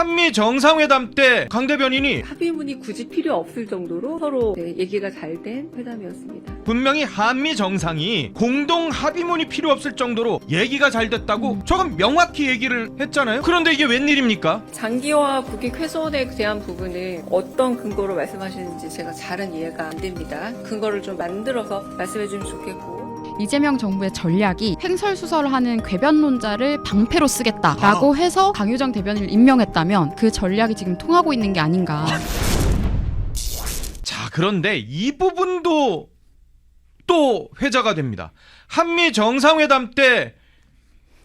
한미 정상회담 때 강 대변인이 합의문이 굳이 필요 없을 정도로 서로 얘기가 잘 된 회담이었습니다. 분명히 한미 정상이 공동 합의문이 필요 없을 정도로 얘기가 잘 됐다고 저건 명확히 얘기를 했잖아요. 그런데 이게 웬일입니까? 장기화 국익 훼손에 대한 부분은 어떤 근거로 말씀하시는지 제가 잘은 이해가 안 됩니다. 근거를 좀 만들어서 말씀해 주면 좋겠고. 이재명 정부의 전략이 횡설수설하는 궤변론자를 방패로 쓰겠다라고 해서 강유정 대변인을 임명했다면 그 전략이 지금 통하고 있는 게 아닌가. 자, 그런데 이 부분도 또 회자가 됩니다. 한미 정상회담 때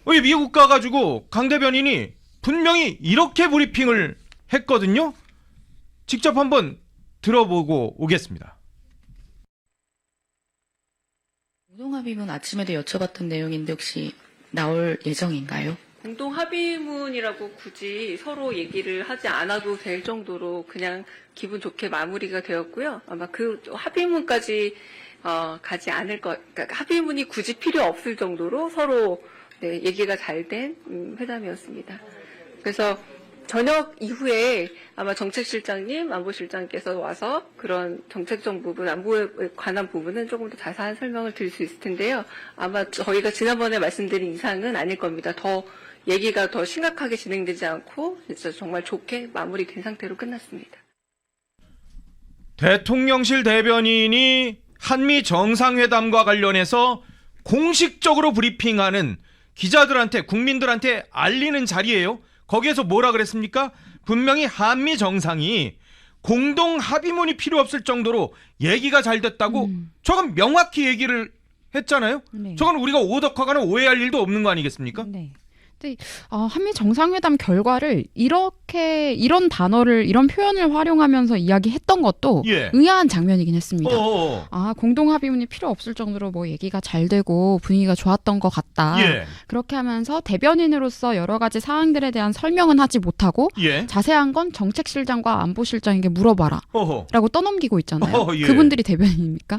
미국 가가지고 강 대변인이 분명히 이렇게 브리핑을 했거든요. 직접 한번 들어보고 오겠습니다. 공동합의문 아침에도 여쭤봤던 내용인데 혹시 나올 예정인가요? 공동 합의문이라고 굳이 서로 얘기를 하지 않아도 될 정도로 그냥 기분 좋게 마무리가 되었고요. 아마 그 합의문까지 가지 않을 그러니까 합의문이 굳이 필요 없을 정도로 서로 얘기가 잘 된 회담이었습니다. 그래서 저녁 이후에 아마 정책실장님, 안보실장께서 와서 그런 정책적 부분, 안보에 관한 부분은 조금 더 자세한 설명을 드릴 수 있을 텐데요. 아마 저희가 지난번에 말씀드린 이상은 아닐 겁니다. 더 얘기가 더 심각하게 진행되지 않고 진짜 정말 좋게 마무리된 상태로 끝났습니다. 대통령실 대변인이 한미 정상회담과 관련해서 공식적으로 브리핑하는 기자들한테, 국민들한테 알리는 자리예요. 거기에서 뭐라 그랬습니까? 분명히 한미 정상이 공동 합의문이 필요 없을 정도로 얘기가 잘 됐다고 저건 명확히 얘기를 했잖아요. 네. 저건 우리가 오덕화가는 오해할 일도 없는 거 아니겠습니까? 네. 근데 한미 정상회담 결과를 이런 단어를 이런 표현을 활용하면서 이야기했던 것도 예. 의아한 장면이긴 했습니다. 어어. 공동 합의문이 필요 없을 정도로 뭐 얘기가 잘 되고 분위기가 좋았던 것 같다. 예. 그렇게 하면서 대변인으로서 여러 가지 사항들에 대한 설명은 하지 못하고 예. 자세한 건 정책실장과 안보실장에게 물어봐라 어허. 라고 떠넘기고 있잖아요. 예. 그분들이 대변인입니까?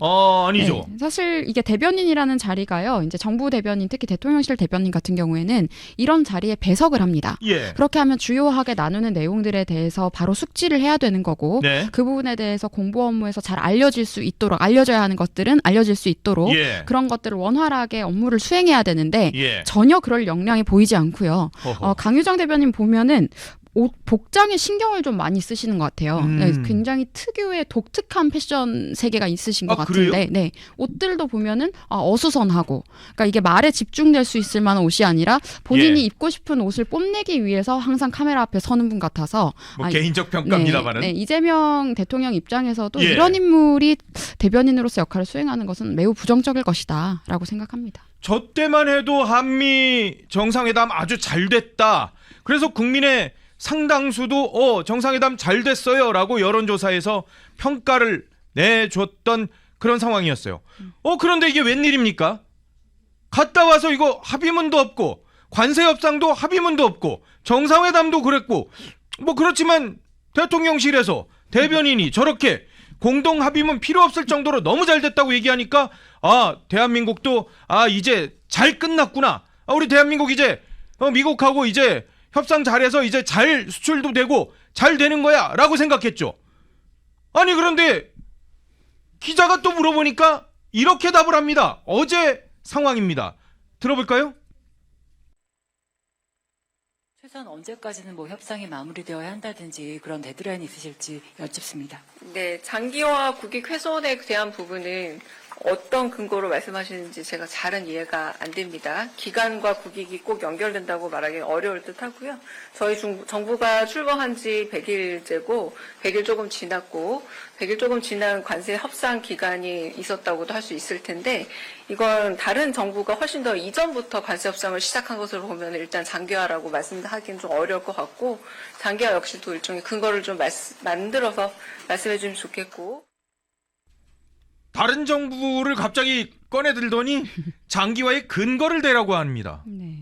아니죠. 네, 사실 이게 대변인이라는 자리가요. 이제 정부 대변인, 특히 대통령실 대변인 같은 경우에는 이런 자리에 배석을 합니다. 예. 그렇게 하면 주요하게 나누는 내용들에 대해서 바로 숙지를 해야 되는 거고 네. 그 부분에 대해서 공보 업무에서 잘 알려질 수 있도록, 알려져야 하는 것들은 알려질 수 있도록 예. 그런 것들을 원활하게 업무를 수행해야 되는데 예. 전혀 그럴 역량이 보이지 않고요. 어허. 강유정 대변인 보면은 옷 복장에 신경을 좀 많이 쓰시는 것 같아요. 네, 굉장히 특유의 독특한 패션 세계가 있으신 것 같은데, 그래요? 네, 옷들도 보면은 어수선하고, 그러니까 이게 말에 집중될 수 있을 만한 옷이 아니라 본인이 예. 입고 싶은 옷을 뽐내기 위해서 항상 카메라 앞에 서는 분 같아서. 개인적 평가입니다만은. 네, 이재명 대통령 입장에서도 예. 이런 인물이 대변인으로서 역할을 수행하는 것은 매우 부정적일 것이다라고 생각합니다. 저 때만 해도 한미 정상회담 아주 잘 됐다. 그래서 국민의 상당수도 정상회담 잘 됐어요 라고 여론조사에서 평가를 내줬던 그런 상황이었어요. 그런데 이게 웬일입니까? 갔다 와서 이거 합의문도 없고 관세 협상도 합의문도 없고 정상회담도 그랬고 뭐 그렇지만 대통령실에서 대변인이 저렇게 공동 합의문 필요 없을 정도로 너무 잘 됐다고 얘기하니까 대한민국도 이제 잘 끝났구나. 우리 대한민국 이제 미국하고 이제 협상 잘해서 이제 잘 수출도 되고 잘 되는 거야 라고 생각했죠. 아니 그런데 기자가 또 물어보니까 이렇게 답을 합니다. 어제 상황입니다. 들어볼까요? 최소한 언제까지는 뭐 협상이 마무리되어야 한다든지 그런 데드라인이 있으실지 여쭙습니다. 네, 장기화 국익 훼손에 대한 부분은 어떤 근거로 말씀하시는지 제가 잘은 이해가 안 됩니다. 기간과 국익이 꼭 연결된다고 말하기 어려울 듯 하고요. 저희 정부가 출범한 지 100일째고 100일 조금 지났고 100일 조금 지난 관세 협상 기간이 있었다고도 할 수 있을 텐데 이건 다른 정부가 훨씬 더 이전부터 관세 협상을 시작한 것으로 보면 일단 장기화라고 말씀하기는 좀 어려울 것 같고 장기화 역시도 일종의 근거를 좀 만들어서 말씀해 주면 좋겠고 다른 정부를 갑자기 꺼내들더니 장기화의 근거를 대라고 합니다. 네.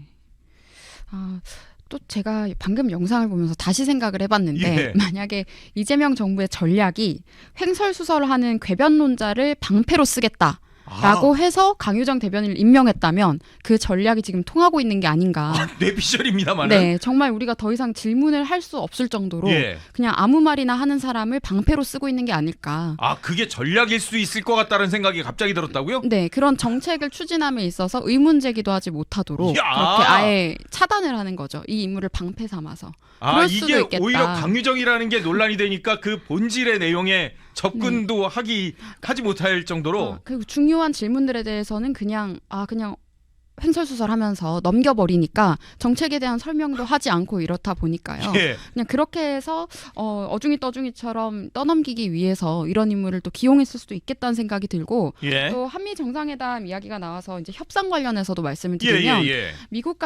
또 제가 방금 영상을 보면서 다시 생각을 해봤는데 예. 만약에 이재명 정부의 전략이 횡설수설하는 궤변론자를 방패로 쓰겠다. 라고 해서 강유정 대변인을 임명했다면 그 전략이 지금 통하고 있는 게 아닌가. 뇌피셜입니다만은. 네, 정말 우리가 더 이상 질문을 할 수 없을 정도로 예. 그냥 아무 말이나 하는 사람을 방패로 쓰고 있는 게 아닐까. 아, 그게 전략일 수 있을 것 같다는 생각이 갑자기 들었다고요? 네, 그런 정책을 추진함에 있어서 의문 제기도 하지 못하도록 야! 그렇게 아예 차단을 하는 거죠. 이 인물을 방패 삼아서. 아, 그럴 수도 이게 있겠다. 오히려 강유정이라는 게 논란이 되니까 그 본질의 내용에 접근도 하지 못할 정도로. 그리고 중요한 질문들에 대해서는 그냥 횡설수설하면서 넘겨버리니까 정책에 대한 설명도 하지 않고 이렇다 보니까요. 예. 그냥 그렇게 해서 어중이 떠중이처럼 떠넘기기 위해서 이런 인물을 또 기용했을 수도 있겠다는 생각이 들고 예. 또 한미 정상회담 이야기가 나와서 이제 협상 관련해서도 말씀을 예, 드리면 예. 미국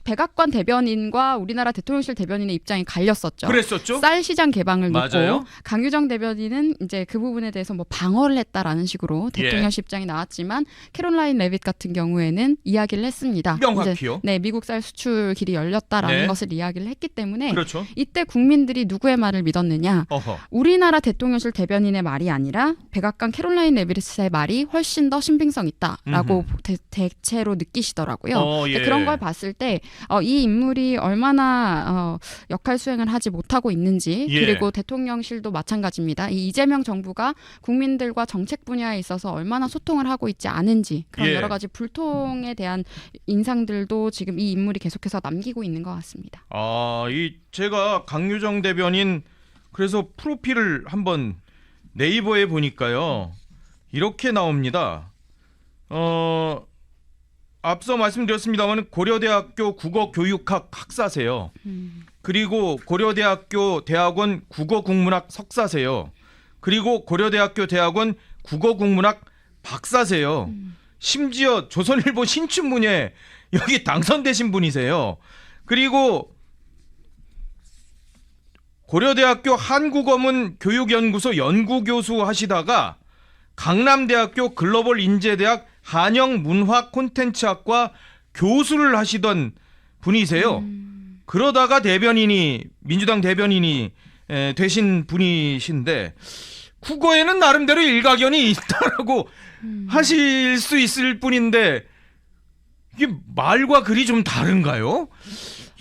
백악관 대변인과 우리나라 대통령실 대변인의 입장이 갈렸었죠. 그랬었죠? 쌀 시장 개방을 맞아요. 놓고 강유정 대변인은 이제 그 부분에 대해서 뭐 방어를 했다라는 식으로 대통령실 입장이 나왔지만 캐롤라인 레빗 같은 경우에는 이야기를 했습니다. 명확히요. 이제, 네, 미국 쌀 수출 길이 열렸다라는 네. 것을 이야기를 했기 때문에 그렇죠. 이때 국민들이 누구의 말을 믿었느냐? 어허. 우리나라 대통령실 대변인의 말이 아니라 백악관 캐롤라인 레빗의 말이 훨씬 더 신빙성 있다라고 대체로 느끼시더라고요. 예. 그런 걸 봤을 때 이 인물이 얼마나 역할 수행을 하지 못하고 있는지 예. 그리고 대통령실도 마찬가지입니다. 이 이재명 정부가 국민들과 정책 분야에 있어서 얼마나 소통을 하고 있지 않은지 그런 예. 여러 가지 불통에 대한 인상들도 지금 이 인물이 계속해서 남기고 있는 것 같습니다. 제가 강유정 대변인 그래서 프로필을 한번 네이버에 보니까요. 이렇게 나옵니다. 앞서 말씀드렸습니다만 고려대학교 국어교육학 학사세요. 그리고 고려대학교 대학원 국어국문학 석사세요. 그리고 고려대학교 대학원 국어국문학 박사세요. 심지어 조선일보 신춘문예 여기 당선되신 분이세요. 그리고 고려대학교 한국어문 교육연구소 연구교수 하시다가 강남대학교 글로벌 인재대학 한영문화 콘텐츠학과 교수를 하시던 분이세요. 그러다가 민주당 대변인이 되신 분이신데 국어에는 나름대로 일가견이 있다라고 하실 수 있을 뿐인데 이게 말과 글이 좀 다른가요?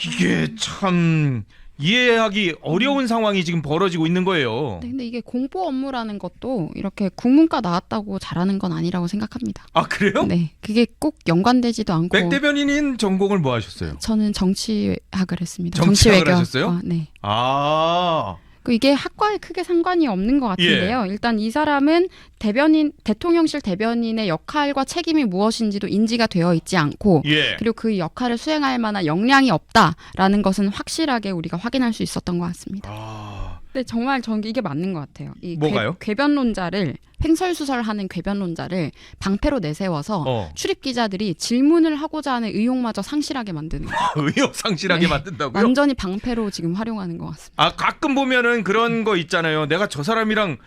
이게 참 이해하기 어려운 상황이 지금 벌어지고 있는 거예요. 네, 근데 이게 공보 업무라는 것도 이렇게 국문과 나왔다고 잘하는 건 아니라고 생각합니다. 아, 그래요? 네, 그게 꼭 연관되지도 않고. 백 대변인인 전공을 뭐 하셨어요? 저는 정치학을 했습니다. 정치학을 정치외교. 하셨어요? 네. 아, 이게 학과에 크게 상관이 없는 것 같은데요. 일단 이 사람은 대통령실 대변인의 역할과 책임이 무엇인지도 인지가 되어 있지 않고 예. 그리고 그 역할을 수행할 만한 역량이 없다라는 것은 확실하게 우리가 확인할 수 있었던 것 같습니다. 근데 정말 전 이게 맞는 것 같아요. 이 뭐가요? 궤변론자를 횡설수설하는 궤변론자를 방패로 내세워서 출입 기자들이 질문을 하고자 하는 의욕마저 상실하게 만드는 거예요. 의욕 상실하게 네. 만든다고요? 완전히 방패로 지금 활용하는 것 같습니다. 가끔 보면은 그런 거 있잖아요. 내가 저 사람이랑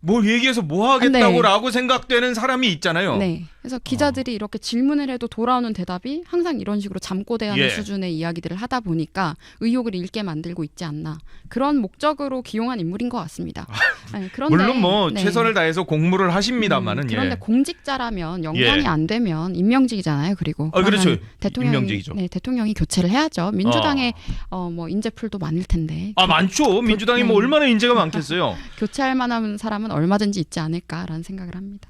뭘 얘기해서 뭐 하겠다고라고 생각되는 사람이 있잖아요. 네. 그래서 기자들이 이렇게 질문을 해도 돌아오는 대답이 항상 이런 식으로 잠꼬대하는 예. 수준의 이야기들을 하다 보니까 의혹을 잃게 만들고 있지 않나. 그런 목적으로 기용한 인물인 것 같습니다. 네, 그런데, 물론 뭐 네. 최선을 다해서 공무를 하십니다만은. 그런데 예. 공직자라면 연관이 예. 안 되면 임명직이잖아요. 그리고 그렇죠. 대통령이, 임명직이죠. 네, 대통령이 교체를 해야죠. 민주당에 뭐 인재풀도 많을 텐데. 많죠. 민주당이 뭐 네. 얼마나 인재가 많겠어요. 교체할 만한 사람은 얼마든지 있지 않을까라는 생각을 합니다.